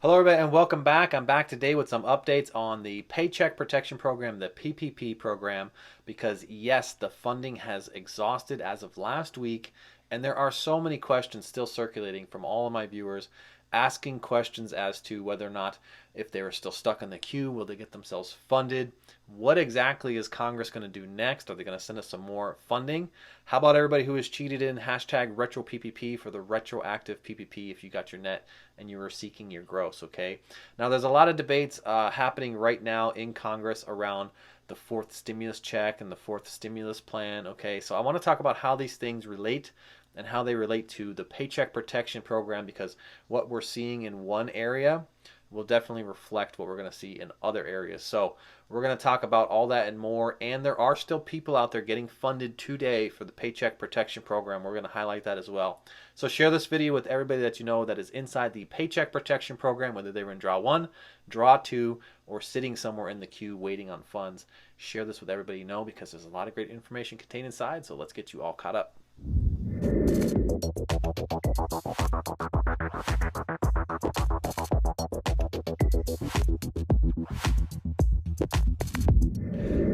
Hello, everybody, and welcome back. I'm back today with some updates on the Paycheck Protection Program, the PPP program, because yes, the funding has exhausted as of last week, and there are so many questions still circulating from all of my viewers asking questions as to whether or not, if they were still stuck in the queue, will they get themselves funded? What exactly is Congress going to do next? Are they going to send us some more funding? How about everybody who has cheated in hashtag retro PPP for the retroactive PPP if you got your net and you were seeking your gross, okay? Now, there's a lot of debates happening right now in Congress around the fourth stimulus check and the fourth stimulus plan, okay? So I want to talk about how these things relate and how they relate to the Paycheck Protection Program, because what we're seeing in one area will definitely reflect what we're going to see in other areas. So we're going to talk about all that and more. And there are still people out there getting funded today for the Paycheck Protection Program. We're going to highlight that as well. So share this video with everybody that you know that is inside the Paycheck Protection Program, whether they were in Draw 1, Draw 2, or sitting somewhere in the queue waiting on funds. Share this with everybody you know, because there's a lot of great information contained inside. So let's get you all caught up.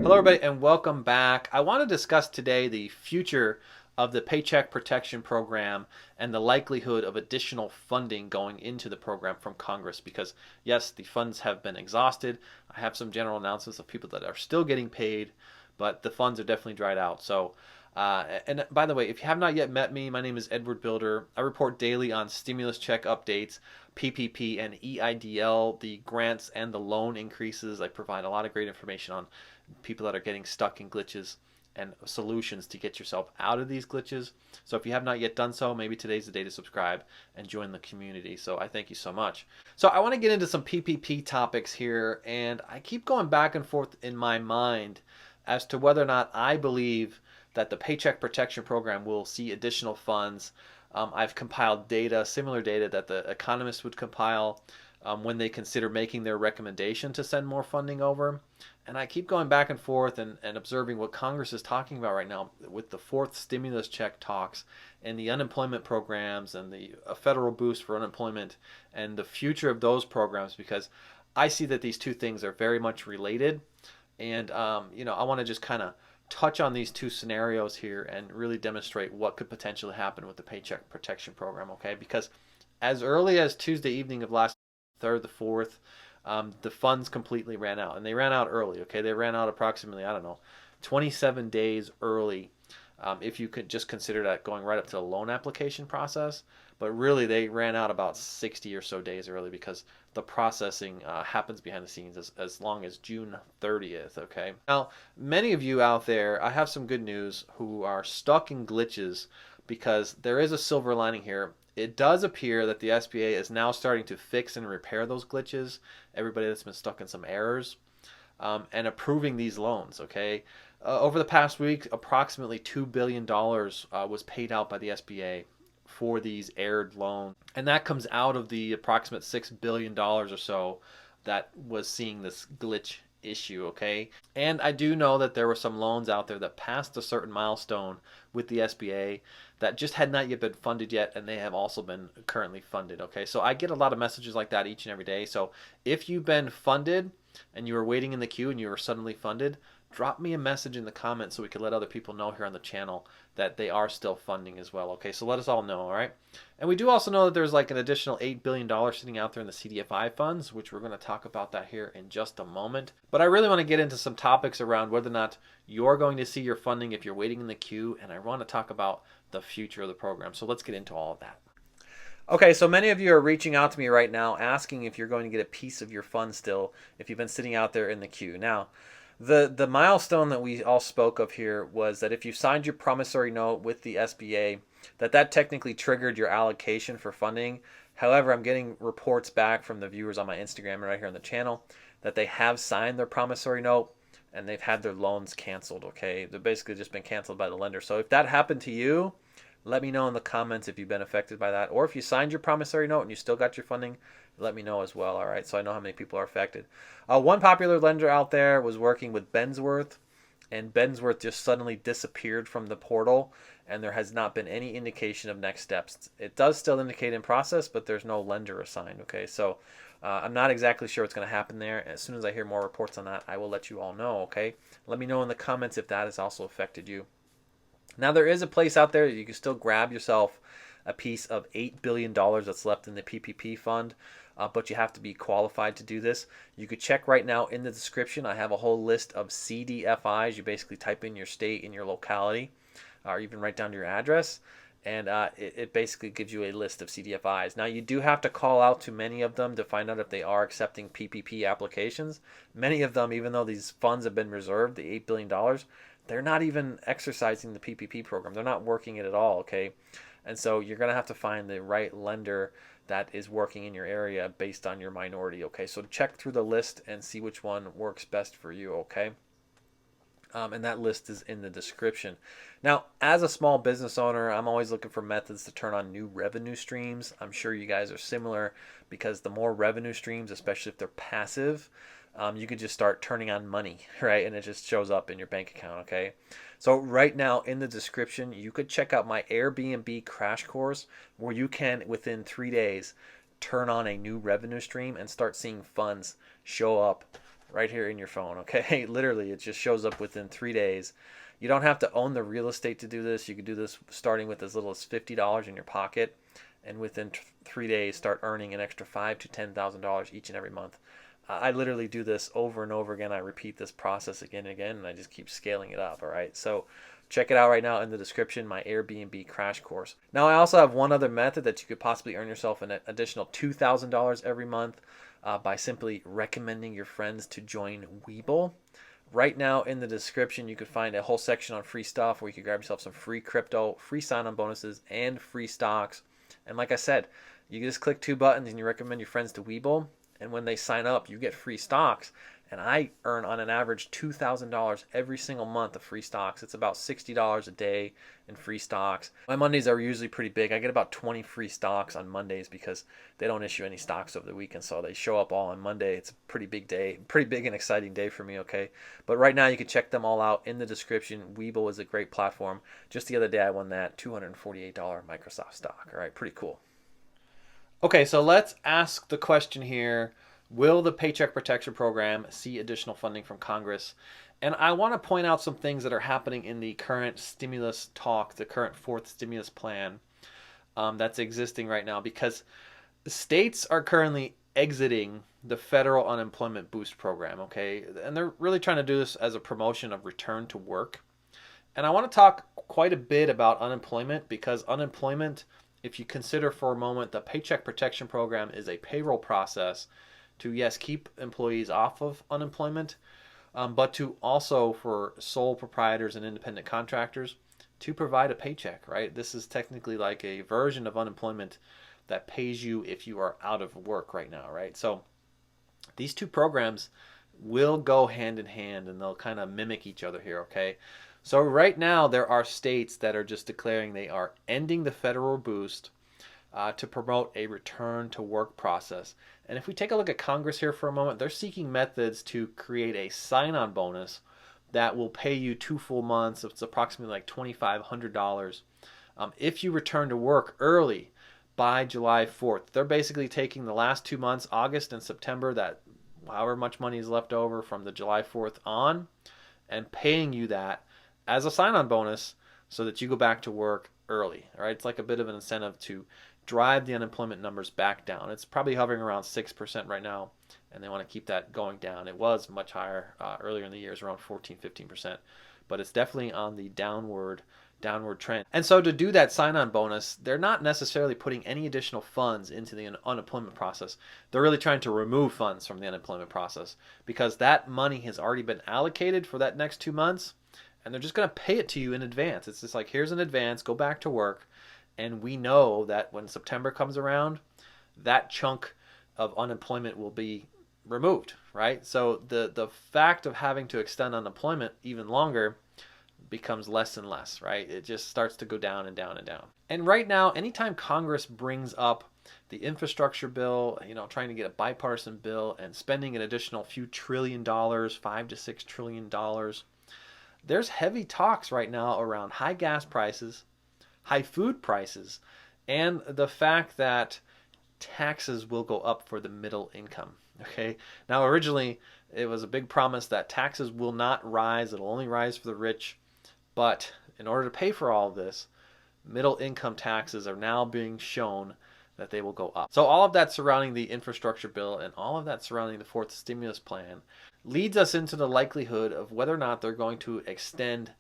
Hello, everybody, and welcome back. I want to discuss today the future of the Paycheck Protection Program and the likelihood of additional funding going into the program from Congress, because yes, the funds have been exhausted. I have some general announcements of people that are still getting paid, but the funds are definitely dried out. So and by the way, if you have not yet met me, my name is Edward Bilder. I report daily on stimulus check updates, PPP and EIDL, the grants and the loan increases. I provide a lot of great information on people that are getting stuck in glitches and solutions to get yourself out of these glitches. So if you have not yet done so, maybe today's the day to subscribe and join the community. So I thank you so much. So I want to get into some PPP topics here, and I keep going back and forth in my mind as to whether or not I believe that the Paycheck Protection Program will see additional funds. I've compiled data, similar data that the economists would compile when they consider making their recommendation to send more funding over. And I keep going back and forth and observing what Congress is talking about right now with the fourth stimulus check talks and the unemployment programs and the federal boost for unemployment and the future of those programs, because I see that these two things are very much related. And, I want to just kind of touch on these two scenarios here and really demonstrate what could potentially happen with the Paycheck Protection Program, okay? Because as early as Tuesday evening of last third, the 4th, the funds completely ran out. And they ran out early, okay? They ran out approximately, 27 days early, if you could just consider that going right up to the loan application process. But really, they ran out about 60 or so days early, because the processing happens behind the scenes as long as June 30th, okay? Now, many of you out there, I have some good news, who are stuck in glitches, because there is a silver lining here. It does appear that the SBA is now starting to fix and repair those glitches, everybody that's been stuck in some errors, and approving these loans, okay? Over the past week, approximately $2 billion was paid out by the SBA for these errored loans. And that comes out of the approximate $6 billion or so that was seeing this glitch issue, okay? And I do know that there were some loans out there that passed a certain milestone with the SBA that just had not yet been funded yet, and they have also been currently funded, okay? So I get a lot of messages like that each and every day. So if you've been funded and you were waiting in the queue and you were suddenly funded, drop me a message in the comments so we can let other people know here on the channel that they are still funding as well, okay? So let us all know, all right? And we do also know that there's like an additional $8 billion sitting out there in the CDFI funds, which we're going to talk about that here in just a moment. But I really want to get into some topics around whether or not you're going to see your funding if you're waiting in the queue, and I want to talk about the future of the program. So let's get into all of that. Okay, so many of you are reaching out to me right now asking if you're going to get a piece of your funds still if you've been sitting out there in the queue. Now, the milestone that we all spoke of here was that if you signed your promissory note with the SBA, that technically triggered your allocation for funding. However, I'm getting reports back from the viewers on my Instagram and right here on the channel that they have signed their promissory note and they've had their loans canceled, okay? They've basically just been canceled by the lender. So if that happened to you, let me know in the comments if you've been affected by that. Or if you signed your promissory note and you still got your funding, let me know as well, all right? So I know how many people are affected. One popular lender out there was working with Bensworth, and Bensworth just suddenly disappeared from the portal, and there has not been any indication of next steps. It does still indicate in process, but there's no lender assigned, okay? So I'm not exactly sure what's going to happen there. As soon as I hear more reports on that, I will let you all know, okay? Let me know in the comments if that has also affected you. Now, there is a place out there that you can still grab yourself a piece of $8 billion that's left in the PPP fund, but you have to be qualified to do this. You could check right now in the description. I have a whole list of CDFIs. You basically type in your state and your locality, or even write down your address, and it basically gives you a list of CDFIs. Now, you do have to call out to many of them to find out if they are accepting PPP applications. Many of them, even though these funds have been reserved, the $8 billion, they're not even exercising the PPP program. They're not working it at all, okay? And so you're going to have to find the right lender that is working in your area based on your minority, okay? So check through the list and see which one works best for you, okay? And that list is in the description. Now, as a small business owner, I'm always looking for methods to turn on new revenue streams. I'm sure you guys are similar, because the more revenue streams, especially if they're passive, you could just start turning on money, right? And it just shows up in your bank account, okay? So right now in the description, you could check out my Airbnb crash course, where you can, within 3 days, turn on a new revenue stream and start seeing funds show up right here in your phone, okay? Literally, it just shows up within 3 days. You don't have to own the real estate to do this. You could do this starting with as little as $50 in your pocket, and within 3 days start earning an extra $5,000 to $10,000 each and every month. I literally do this over and over again. I repeat this process again and again, and I just keep scaling it up, all right? So check it out right now in the description, my Airbnb crash course. Now, I also have one other method that you could possibly earn yourself an additional $2,000 every month by simply recommending your friends to join Webull. Right now in the description, you could find a whole section on free stuff where you can grab yourself some free crypto, free sign-on bonuses, and free stocks. And like I said, you just click 2 buttons and you recommend your friends to Webull. And when they sign up, you get free stocks. And I earn on an average $2,000 every single month of free stocks. It's about $60 a day in free stocks. My Mondays are usually pretty big. I get about 20 free stocks on Mondays because they don't issue any stocks over the weekend. So they show up all on Monday. It's a pretty big day, pretty big and exciting day for me, okay? But right now you can check them all out in the description. Webull is a great platform. Just the other day I won that $248 Microsoft stock. All right, pretty cool. Okay, so let's ask the question here. Will the Paycheck Protection Program see additional funding from Congress? And I want to point out some things that are happening in the current stimulus talk, the current fourth stimulus plan that's existing right now, because the states are currently exiting the federal unemployment boost program, okay? And they're really trying to do this as a promotion of return to work. And I want to talk quite a bit about unemployment, because unemployment, if you consider for a moment, the Paycheck Protection Program is a payroll process to, yes, keep employees off of unemployment, but to also, for sole proprietors and independent contractors, to provide a paycheck, right? This is technically like a version of unemployment that pays you if you are out of work right now, right? So these two programs will go hand in hand, and they'll kind of mimic each other here, okay? So right now there are states that are just declaring they are ending the federal boost to promote a return to work process. And if we take a look at Congress here for a moment, they're seeking methods to create a sign-on bonus that will pay you 2 full months. It's approximately like $2,500 if you return to work early by July 4th. They're basically taking the last 2 months, August and September, that however much money is left over from the July 4th on, and paying you that as a sign-on bonus so that you go back to work early. All right, it's like a bit of an incentive to drive the unemployment numbers back down. It's probably hovering around 6% right now, and they want to keep that going down. It was much higher earlier in the years, around 14-15%, but it's definitely on the downward trend. And so to do that sign-on bonus, they're not necessarily putting any additional funds into the unemployment process. They're really trying to remove funds from the unemployment process, because that money has already been allocated for that next 2 months, and they're just going to pay it to you in advance. It's just like, here's an advance, go back to work. And we know that when September comes around, that chunk of unemployment will be removed, right? So the fact of having to extend unemployment even longer becomes less and less, right? It just starts to go down and down and down. And right now, anytime Congress brings up the infrastructure bill, trying to get a bipartisan bill and spending an additional few $1 trillion, $5 to $6 trillion, there's heavy talks right now around high gas prices, high food prices, and the fact that taxes will go up for the middle income. Okay. Now, originally, it was a big promise that taxes will not rise, it'll only rise for the rich. But in order to pay for all of this, middle income taxes are now being shown that they will go up. So all of that surrounding the infrastructure bill and all of that surrounding the fourth stimulus plan leads us into the likelihood of whether or not they're going to extend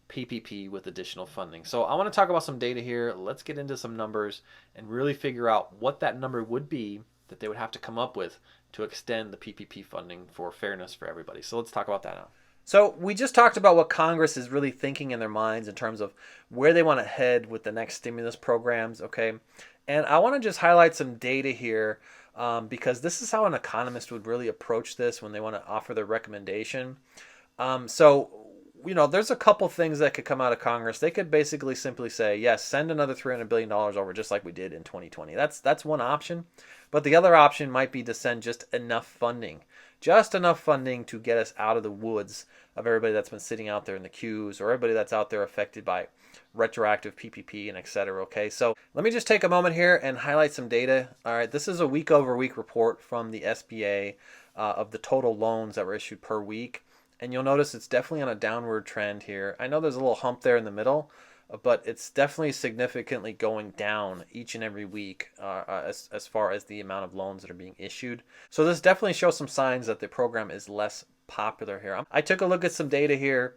PPP with additional funding. So I want to talk about some data here. Let's get into some numbers and really figure out what that number would be that they would have to come up with to extend the PPP funding for fairness for everybody. So let's talk about that now. So we just talked about what Congress is really thinking in their minds in terms of where they want to head with the next stimulus programs, okay? And I want to just highlight some data here because this is how an economist would really approach this when they want to offer their recommendation. There's a couple things that could come out of Congress. They could basically simply say, yes, send another $300 billion over just like we did in 2020. That's one option. But the other option might be to send just enough funding to get us out of the woods of everybody that's been sitting out there in the queues or everybody that's out there affected by retroactive PPP and et cetera. Okay, so let me just take a moment here and highlight some data. All right, this is a week over week report from the SBA of the total loans that were issued per week. And you'll notice it's definitely on a downward trend here. I know there's a little hump there in the middle, but it's definitely significantly going down each and every week as far as the amount of loans that are being issued. So this definitely shows some signs that the program is less popular here. I took a look at some data here,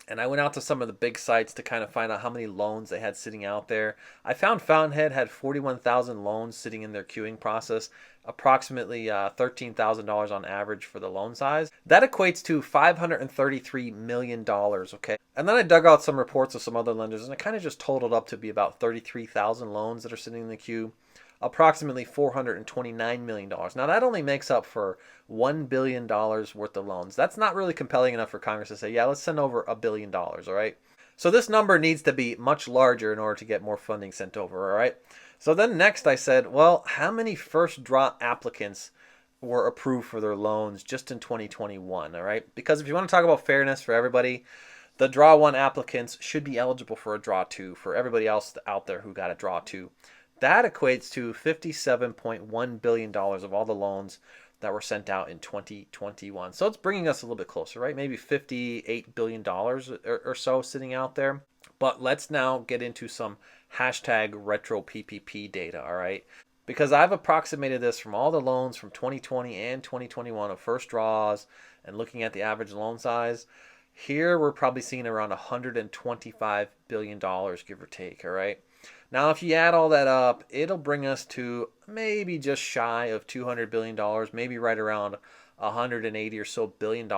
and I went out to some of the big sites to kind of find out how many loans they had sitting out there. I found Fountainhead had 41,000 loans sitting in their queuing process, approximately $13,000 on average for the loan size. That equates to $533 million, okay? And then I dug out some reports of some other lenders, and it kind of just totaled up to be about 33,000 loans that are sitting in the queue, approximately $429 million. Now, that only makes up for $1 billion worth of loans. That's not really compelling enough for Congress to say, yeah, let's send over $1 billion, all right? So this number needs to be much larger in order to get more funding sent over, all right? So then next I said, well, how many first draw applicants were approved for their loans just in 2021, all right? Because if you want to talk about fairness for everybody, the draw one applicants should be eligible for a draw two for everybody else out there who got a draw two. That equates to $57.1 billion of all the loans that were sent out in 2021. So it's bringing us a little bit closer, right? Maybe $58 billion or so sitting out there. But let's now get into some hashtag retro PPP data, all right? Because I've approximated this from all the loans from 2020 and 2021 of first draws and looking at the average loan size. Here we're probably seeing around $125 billion, give or take, all right? Now, if you add all that up, it'll bring us to maybe just shy of $200 billion, maybe right around $180 or so billion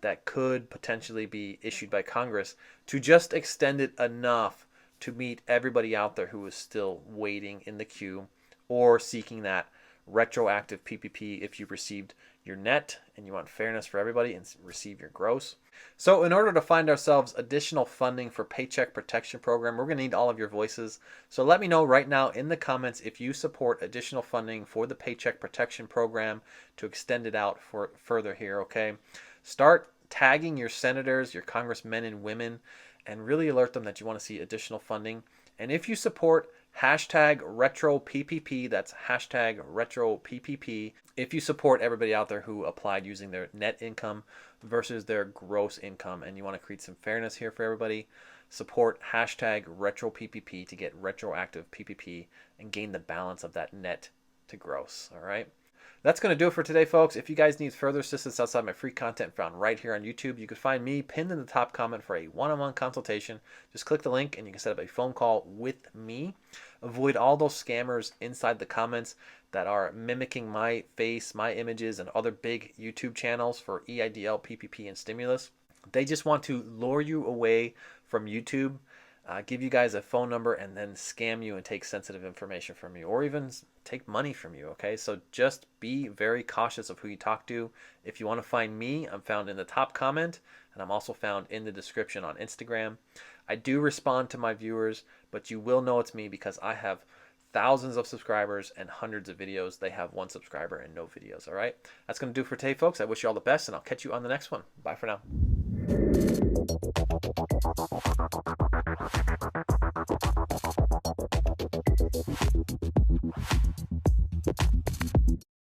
that could potentially be issued by Congress to just extend it enough to meet everybody out there who is still waiting in the queue or seeking that retroactive PPP if you received your net and you want fairness for everybody and receive your gross. So in order to find ourselves additional funding for Paycheck Protection Program, we're going to need all of your voices. So let me know right now in the comments if you support additional funding for the Paycheck Protection Program to extend it out for further here, okay? Start tagging your senators, your congressmen and women, and really alert them that you want to see additional funding. And if you support hashtag retro PPP, that's hashtag retro PPP, if you support everybody out there who applied using their net income versus their gross income and you want to create some fairness here for everybody, support hashtag retro PPP to get retroactive PPP and gain the balance of that net to gross, all right? That's going to do it for today, folks. If you guys need further assistance outside my free content found right here on YouTube, you can find me pinned in the top comment for a one-on-one consultation. Just click the link and you can set up a phone call with me. Avoid all those scammers inside the comments that are mimicking my face, my images, and other big YouTube channels for EIDL, PPP, and stimulus. They just want to lure you away from YouTube, give you guys a phone number, and then scam you and take sensitive information from you, or even take money from you, okay? So just be very cautious of who you talk to. If you want to find me, I'm found in the top comment, and I'm also found in the description on Instagram. I do respond to my viewers, but you will know it's me because I have thousands of subscribers and hundreds of videos. They have one subscriber and no videos, all right? That's going to do it for today, folks. I wish you all the best, and I'll catch you on the next one. Bye for now.